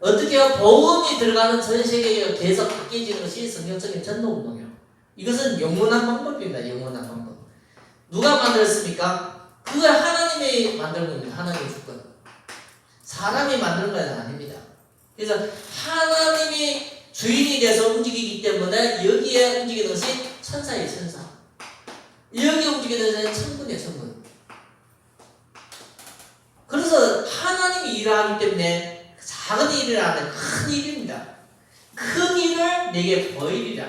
어떻게요? 복음이 들어가는 전 세계가 계속 바뀌어지는 것이 성경적인 전도운동이에요. 이것은 영원한 방법입니다. 영원한 방법. 누가 만들었습니까? 그걸 하나님이 만든 겁니다. 하나님의 주권. 사람이 만드는 건 아닙니다. 그래서 하나님이 주인이 돼서 움직이기 때문에 여기에 움직이는 것이 천사의 천사. 여기 움직이는 것은 천군의 천군. 그래서 하나님이 일하기 때문에 작은 일을 하는 큰 일입니다. 큰 일을 내게 보이리라.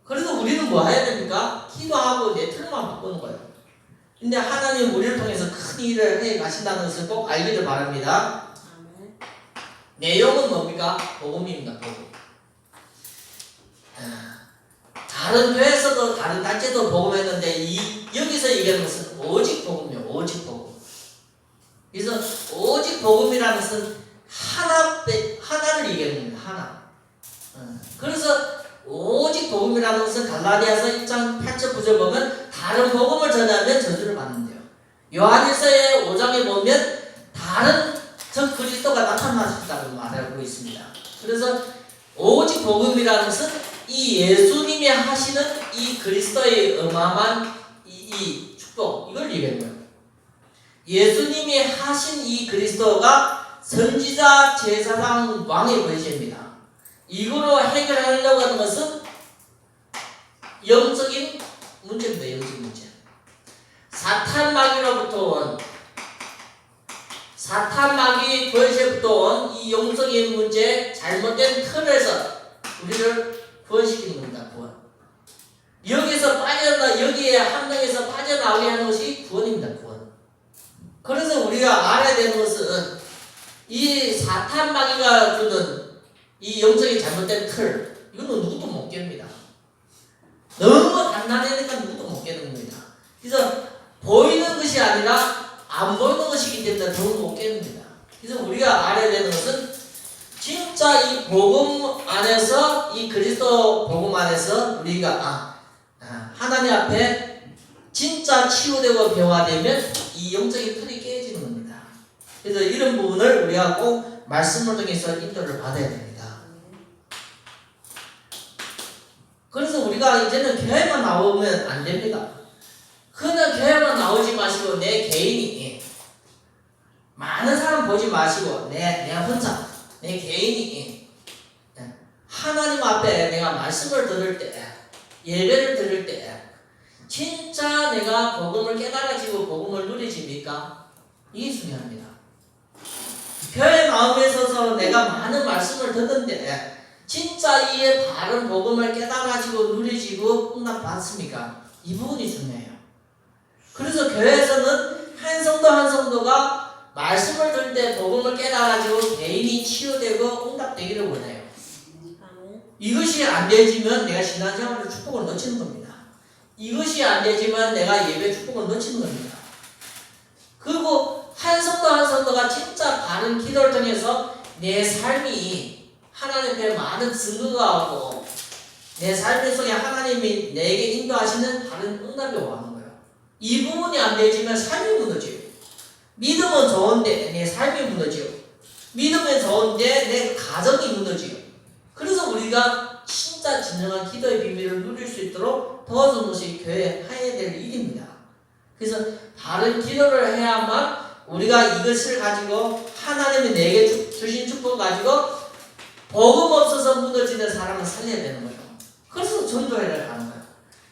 그래서 우리는 뭐 해야 됩니까? 기도하고 내 틀만 바꾸는 거예요. 근데 하나님 우리를 통해서 큰 일을 해 가신다는 것을 꼭 알기를 바랍니다. 내용은 뭡니까? 복음입니다. 복음. 다른 교회에서도 다른 단체도 복음했는데 여기서 얘기하는 것은 오직 복음이에요. 오직 복음. 그래서 오직 복음이라는 것은 하나를 얘기하는 겁니다. 하나. 그래서 오직 복음이라는 것은 갈라디아서 1장 8절 9절 보면 다른 복음을 전하면 저주를 받는데요. 요한일서의 5장에 보면 다른 전 그리스도가 나타나셨다고 말하고 있습니다. 그래서 오직 복음이라는 것은 이 예수님이 하시는 이 그리스도의 어마어마한 이 축복, 이걸 얘기하는 거예요. 예수님이 하신 이 그리스도가 선지자, 제사장, 왕의 권세입니다. 이거로 해결하려고 하는 것은 영적인 문제입니다. 영적인 문제. 사탄 마귀의 권세부터 온 이 영적인 문제, 잘못된 틀에서 우리를 구원시키는 겁니다. 구원. 여기에 함정에서 빠져나오게 하는 것이 구원입니다. 구원. 그래서 우리가 알아야 되는 것은 이 사탄 마귀가 주는 이 영적인 잘못된 틀, 이거는 누구도 못 깹니다. 너무 단단하니까 누구도 못 깨는 겁니다. 그래서 보이는 것이 아니라 안 보이는 것이기 때문에 더욱 못 깨집니다. 그래서 우리가 알아야 되는 것은 진짜 이 복음 안에서, 이 그리스도 복음 안에서 우리가 하나님 앞에 진짜 치유되고 변화되면 이 영적인 틀이 깨지는 겁니다. 그래서 이런 부분을 우리가 꼭 말씀을 통해서 인도를 받아야 됩니다. 그래서 우리가 이제는 교회만 나오면 안 됩니다. 그냥 교회만 나오지 마시고 내 개인이, 많은 사람 보지 마시고 내가 혼자, 내 개인이 하나님 앞에 내가 말씀을 들을 때, 예배를 들을 때 진짜 내가 복음을 깨달아지고 복음을 누리집니까? 이게 중요합니다. 교회 마음에 서서 내가 많은 말씀을 듣는데 진짜 이에 바른 복음을 깨달아지고 누리지고 응답받습니까? 이 부분이 중요해요. 그래서 교회에서는 한 성도 한 성도가 말씀을 들을 때 복음을 깨달아지고 개인이 치유되고 응답되기를 원해요. 이것이 안 되지만 내가 신앙생활의 축복을 놓치는 겁니다. 이것이 안 되지만 내가 예배 축복을 놓치는 겁니다. 그리고 한 성도 한 성도가 진짜 바른 기도를 통해서 내 삶이 하나님 앞에 많은 증거가 오고 내 삶 속에 하나님이 내게 인도하시는 바른 응답이 오는 거예요. 이 부분이 안 되지만 삶이 무너져요. 믿음은 좋은데 내 삶이 무너져요. 믿음은 좋은데 내 가정이 무너져요. 그래서 우리가 진짜 진정한 기도의 비밀을 누릴 수 있도록 도와주는 것이 교회의 해야 될 일입니다. 그래서 바른 기도를 해야만 우리가 이것을 가지고 하나님이 내게 주신 축복을 가지고 복음 없어서 무너지는 사람을 살려야 되는 거예요. 그래서 전도회를 가는 거예요.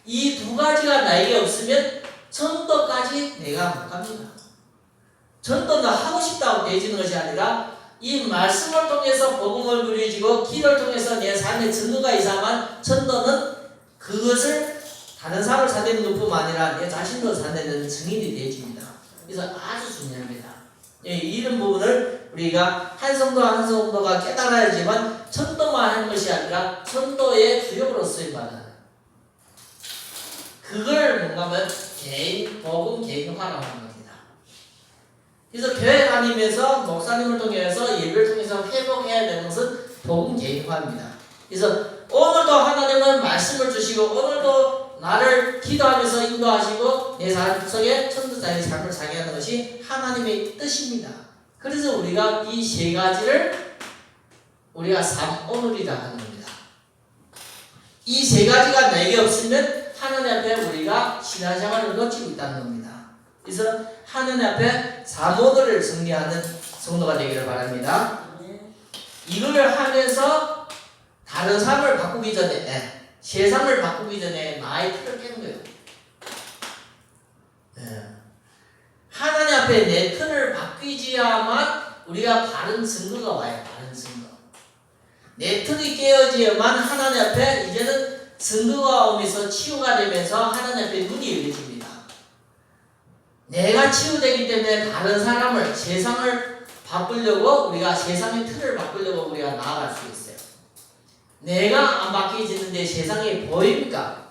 이 두 가지가 나에게 없으면 전도까지 내가 못 갑니다. 전도는 하고 싶다고 되어지는 것이 아니라 이 말씀을 통해서 복음을 누리지고 기도를 통해서 내 삶의 증거가 있어야만 전도는 그것을 다른 사람을 살리는 것뿐만 아니라 내 자신도 살리는 증인이 되어집니다. 그래서 아주 중요합니다. 이런 부분을 우리가 한 성도 한 성도가 깨달아야지만 전도만 하는 것이 아니라 전도의 주역으로 쓰임받아요. 그걸 뭔가 하면 개인, 복음 개인화라고 하는 겁니다. 그래서 교회 다니면서 목사님을 통해서 예배를 통해서 회복해야 되는 것은 복음 개인화입니다. 그래서 오늘도 하나님은 말씀을 주시고 오늘도 나를 기도하면서 인도하시고 내 삶 속에 천도자의 삶을 살게 하는 것이 하나님의 뜻입니다. 그래서 우리가 이 세 가지를 우리가 오늘이라 하는 겁니다. 이 세 가지가 내게 없으면 하나님 앞에 우리가 신앙생활을 놓치고 있다는 겁니다. 그래서 하나님 앞에 사모들을 승리하는 성도가 되기를 바랍니다. 이걸 하면서 다른 삶을 바꾸기 전에 세상을 바꾸기 전에 나의 틀을 깨는 거예요. 하나님 앞에 내 틀을 바뀌어야만 우리가 바른 증거가 와요. 바른 증거. 내 틀이 깨어져야만 하나님 앞에 이제는 증거가 오면서 치유가 되면서 하나님 앞에 눈이 열려집니다. 내가 치유되기 때문에 다른 사람을, 세상을 바꾸려고 우리가 세상의 틀을 바꾸려고 우리가 나아갈 수 있어요. 내가 안 바뀌어지는데 세상이 보입니까?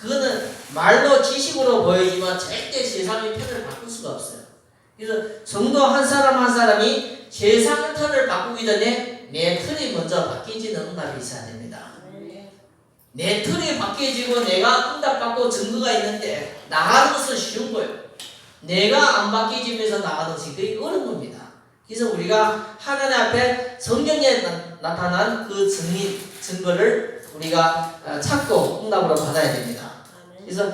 그거는 말로 지식으로 보이지만 절대 세상의 틀을 바꿀 수가 없어요. 그래서 성도 한 사람 한 사람이 세상의 틀을 바꾸기 전에 내 틀이 먼저 바뀌어지는 응답이 있어야 됩니다. 내 틀이 바뀌어지고 내가 응답받고 증거가 있는데 나가는 것은 쉬운 거예요. 내가 안 바뀌어지면서 나가는 것이 그게 어려운 겁니다. 그래서 우리가 하나님 앞에 성경에 나타난 그 증거를 우리가 찾고 응답으로 받아야 됩니다. 그래서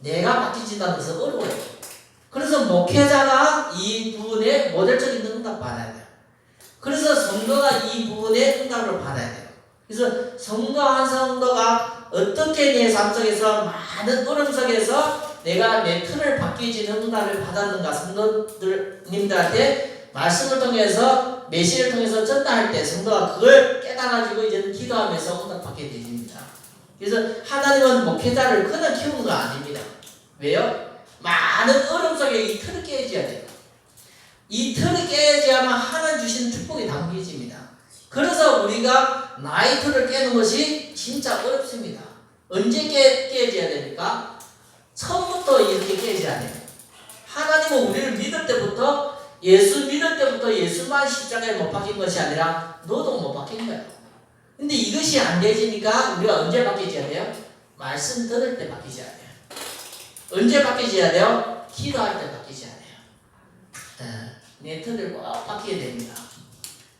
내가 바뀌어진다는 것은 어려워요. 그래서 목회자가 이 부분에 모델적인 응답 받아야 돼요. 그래서 성도가 이 부분에 응답을 받아야 돼요. 그래서 성도 한 성도가 어떻게 내 삶 속에서 많은 어려움 속에서 내가 내 틀을 바뀌어지는 응답을 받았는가, 성도님들한테 말씀을 통해서 메시지를 통해서 전달할 때 성도가 그걸 깨달아지고 이제는 기도하면서 응답받게 됩니다. 그래서 하나님은 목회자를 그냥 키우는 거 아닙니다. 왜요? 많은 어려움 속에 이 틀을 깨져야 돼요. 이 틀이 깨져야만 하나님 주시는 축복이 담겨집니다. 그래서 우리가 나의 틀을 깨는 것이 진짜 어렵습니다. 언제 깨져야 됩니까? 처음부터 이렇게 깨져야 돼요. 하나님은 우리를 믿을 때부터 예수 믿을 때부터 예수만 십자가에 못 박힌 것이 아니라 너도 못 박힌 거야. 근데 이것이 안 되지니까 우리가 언제 바뀌어야 돼요? 말씀 들을 때 바뀌어야 돼요. 언제 바뀌어야 돼요? 기도할 때 바뀌어야 돼요. 내 틀을 꼭 바뀌어야 됩니다.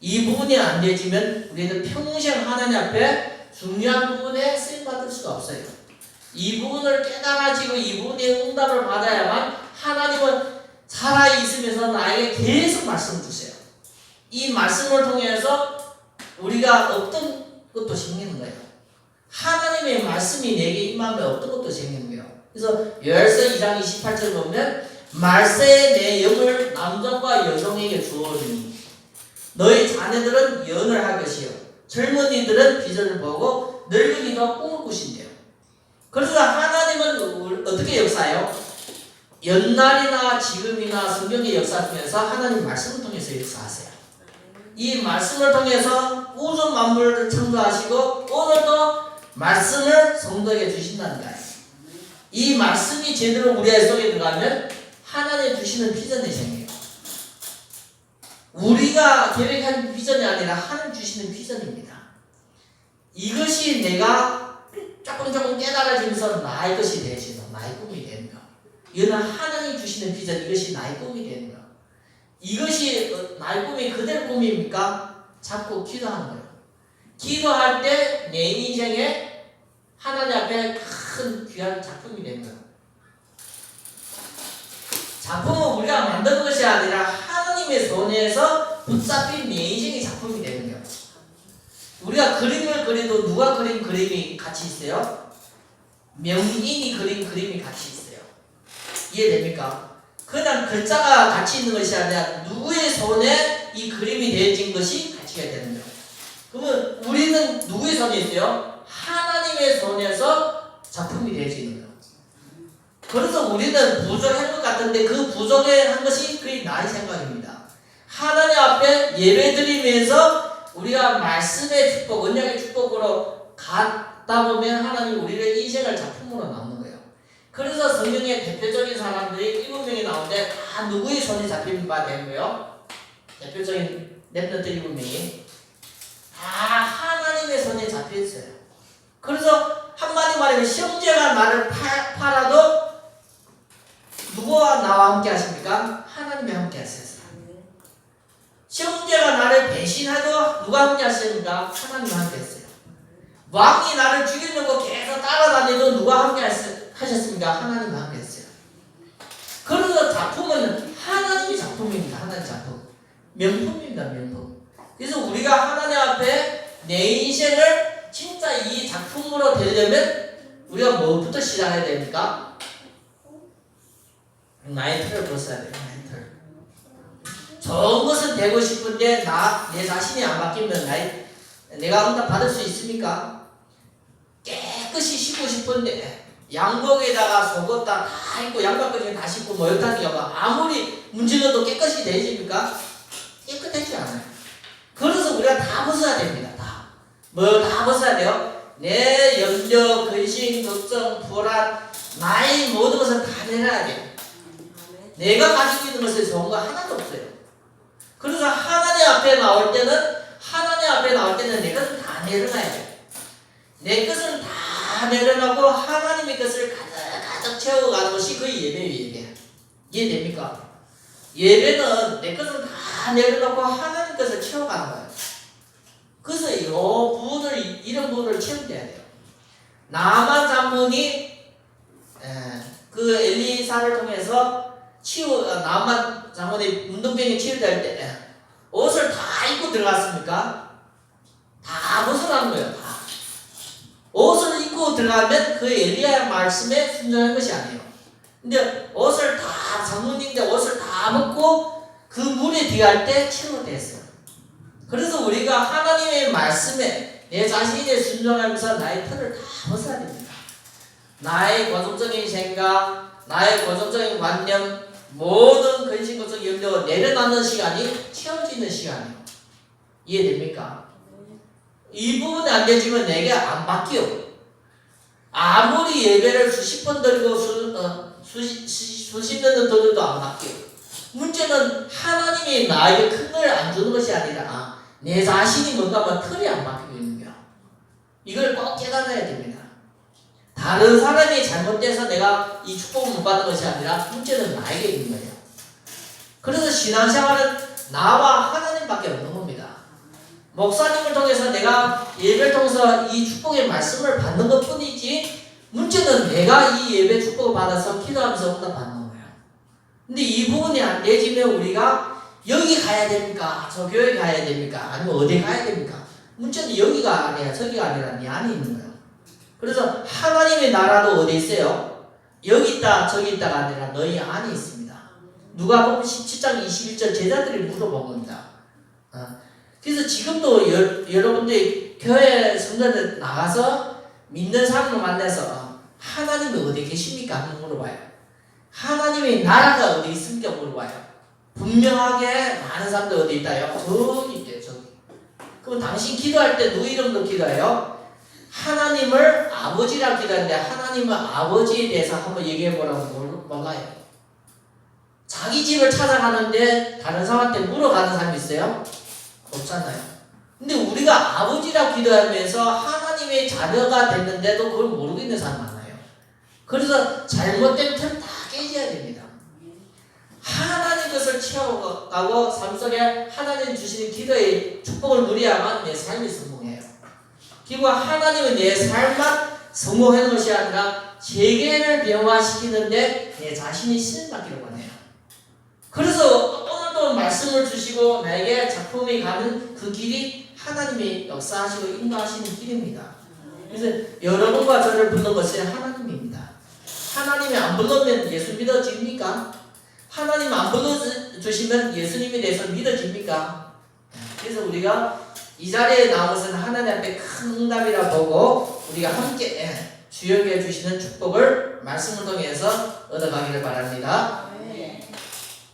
이 부분이 안 되지면 우리는 평생 하나님 앞에 중요한 부분에 쓰임받을 수가 없어요. 이 부분을 깨달아지고 이 부분의 응답을 받아야만 하나님은 살아있으면서 나에게 계속 말씀을 주세요. 이 말씀을 통해서 우리가 어떤 것도 생기는 거예요. 하나님의 말씀이 내게 임하면 어떤 것도 생기는 거예요. 그래서 요엘서 2장 28절 보면 말세에 내 영을 남성과 여성에게 주오리니 너희 자녀들은 예언을 할 것이요 젊은이들은 비전을 보고 늙은이도 꿈을 꾸신대요. 그래서 하나님은 어떻게 역사해요? 옛날이나 지금이나 성경의 역사 중에서 하나님 말씀을 통해서 역사하세요. 이 말씀을 통해서 우주 만물을 창조하시고 오늘도 말씀을 성도에게 주신다는 거예요. 이 말씀이 제대로 우리 속에 들어가면 하나님 주시는 비전이 생겨요. 우리가 계획한 비전이 아니라 하나님 주시는 비전입니다. 이것이 내가 조금 깨달아지면서 나의 것이 되어지는 나의 꿈이 되는 거. 이거는 하나님 주시는 비전, 이것이 나의 꿈이 되는 거. 이것이 나의 꿈이 그대로 꿈입니까? 자꾸 기도하는 거예요. 기도할 때 내 인생에 하나님 앞에 큰 귀한 작품이 되는 거예요. 작품은 우리가 만든 것이 아니라 하나님의 손에서 붙잡힌 내 인생의 작품이 되는 거예요. 우리가 그림을 그려도 누가 그린 그림이 같이 있어요? 명인이 그린 그림이 같이 있어요. 이해됩니까? 그냥 글자가 같이 있는 것이 아니라 누구의 손에 이 그림이 되어진 것이 같이 되는 거예요. 그러면 우리는 누구의 손에 있어요? 하나님의 손에서 작품이 되어지는 거예요. 그래서 우리는 부족한 것 같은데 그 부족한 것이 그게 나의 생각입니다. 하나님 앞에 예배 드리면서 우리가 말씀의 축복, 언약의 축복으로 가다 보면 하나님 우리를 인생을 작품으로 나오는 거예요. 그래서 성경의 대표적인 사람들이 7명이 나오는데 다 누구의 손에 잡힌 바 된 거예요? 대표적인 랩런트 7명이 다 하나님의 손에 잡혀 있어요. 그래서 한마디 말하면 형제가 나를 팔아도 누구와 나와 함께 하십니까? 하나님이 함께 하세요. 형제가 나를 배신해도 누가 함께 하십니까? 하나님이 함께 했어요. 왕이 나를 죽이려고 계속 따라다니도 누가 함께 하셨습니까? 하나님이 함께 했어요. 그래서 작품은 하나님의 작품입니다. 하나님의 작품. 명품입니다. 명품. 그래서 우리가 하나님 앞에 내 인생을 진짜 이 작품으로 되려면 우리가 뭐부터 시작해야 됩니까? 나의 틀을 벗어야 돼요. 나의 틀. 좋은 것은 되고 싶은데 내 자신이 안 바뀌면 내가 응답 받을 수 있습니까? 깨끗이 씻고 싶은데 양복에다가 속옷다 다 입고 양복까지 다 씻고 목욕탕이가 아무리 문질러도 깨끗이 되십니까? 깨끗하지 않아요. 그래서 우리가 다 벗어야 됩니다. 다 벗어야 돼요? 내 염려, 근심, 걱정, 불안, 나의 모든 것을 다 내려야 돼요. 내가 가지고 있는 것에 좋은 거 하나도 없어요. 그래서 하나님 앞에 나올 때는 내 것을 다 내려놔야 돼요. 내 것을 다 내려놓고 하나님의 것을 가득 채워가는 것이 그 예배예요. 이해됩니까? 예배는 내 것을 다 내려놓고 하나님 것을 채워가는 거예요. 그래서 이런 부분을 채워야 돼요. 나만 장군이 그 엘리사를 통해서 나만 장군이 문둥병이 치유될 때 옷을 다 입고 들어갔습니까? 다 벗어나는 거예요. 다. 옷을 입고 들어가면 그 엘리야의 말씀에 순종한 것이 아니에요. 근데 장군인데 옷을 다 벗고 그 물에 들어갈 때 치유됐어요. 그래서 우리가 하나님의 말씀에 내 자신에 순종하면서 나의 틀을 다 벗어야 됩니다. 나의 고정적인 생각, 나의 고정적인 관념, 모든 근심, 걱정, 염려 내려놓는 시간이 채워지는 시간이에요. 이해됩니까? 이 부분이 안 되지만 내게 안 바뀌어. 아무리 예배를 수십 번 드리고 수십 년을 드려도 안 바뀌어요. 문제는 하나님이 나에게 큰 걸 안 주는 것이 아니라 내 자신이 뭔가 하면 틀이 안 바뀌고 있는 거야. 이걸 꼭 깨달아야 됩니다. 다른 사람이 잘못돼서 내가 이 축복을 못 받는 것이 아니라 문제는 나에게 있는 거예요. 그래서 신앙생활은 나와 하나님밖에 없는 겁니다. 목사님을 통해서 내가 예배를 통해서 이 축복의 말씀을 받는 것 뿐이지 문제는 내가 이 예배 축복을 받아서 기도하면서 응답 받는 거예요. 근데 이 부분이 안 되지면 우리가 여기 가야 됩니까? 저 교회 가야 됩니까? 아니면 어디 가야 됩니까? 문제는 여기가 아니라 저기가 아니라 네 안에 있는 거예요. 그래서 하나님의 나라도 어디 있어요? 여기 있다 저기 있다가 아니라 너희 안에 있습니다. 누가복음 17장 21절 제자들이 물어본 겁니다. 그래서 지금도 여러분들이 교회 성전에 나가서 믿는 사람을 만나서 하나님이 어디 계십니까? 하는 물어봐요. 하나님의 나라가 어디 있습니까? 물어봐요. 분명하게 많은 사람들 어디 있다요? 저기 있대요. 저기. 그럼 당신 기도할 때 누구 이름으로 기도해요? 하나님을 아버지라고 기도하는데 하나님은 아버지에 대해서 한번 얘기해보라고 몰라요. 자기 집을 찾아가는데 다른 사람한테 물어가는 사람이 있어요? 없잖아요. 근데 우리가 아버지라고 기도하면서 하나님의 자녀가 됐는데도 그걸 모르고 있는 사람 많아요. 그래서 잘못된 틀 다 깨져야 됩니다. 하나님 것을 채워가고 삶 속에 하나님 주시는 기도의 축복을 누려야만 내 삶이 성공해요. 결국 하나님은 내 삶만 성공하는 것이 아니라 세계를 변화시키는데 내 자신이 신받기로 원해요. 그래서 오늘도 말씀을 주시고 나에게 작품이 가는 그 길이 하나님이 역사하시고 인도하시는 길입니다. 그래서 여러분과 저를 부르는 것이 하나님입니다. 하나님이 안 불러면 예수 믿어집니까? 하나님 안 불러주시면 예수님에 대해서 믿어집니까? 그래서 우리가 이 자리에 나온 것은 하나님 앞에 큰 응답이라 보고 우리가 함께 주역해 주시는 축복을 말씀을 통해서 얻어가기를 바랍니다.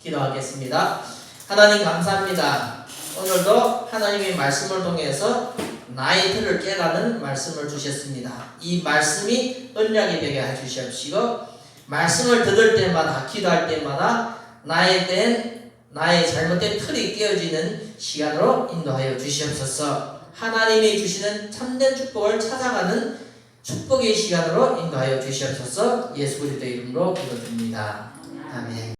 기도하겠습니다. 하나님 감사합니다. 오늘도 하나님의 말씀을 통해서 나의 틀을 깨닫는 말씀을 주셨습니다. 이 말씀이 언약이 되게 해주시옵시고 말씀을 들을 때마다 기도할 때마다 나의 잘못된 틀이 깨어지는 시간으로 인도하여 주시옵소서. 하나님이 주시는 참된 축복을 찾아가는 축복의 시간으로 인도하여 주시옵소서. 예수 그리스도의 이름으로 기도드립니다. 아멘.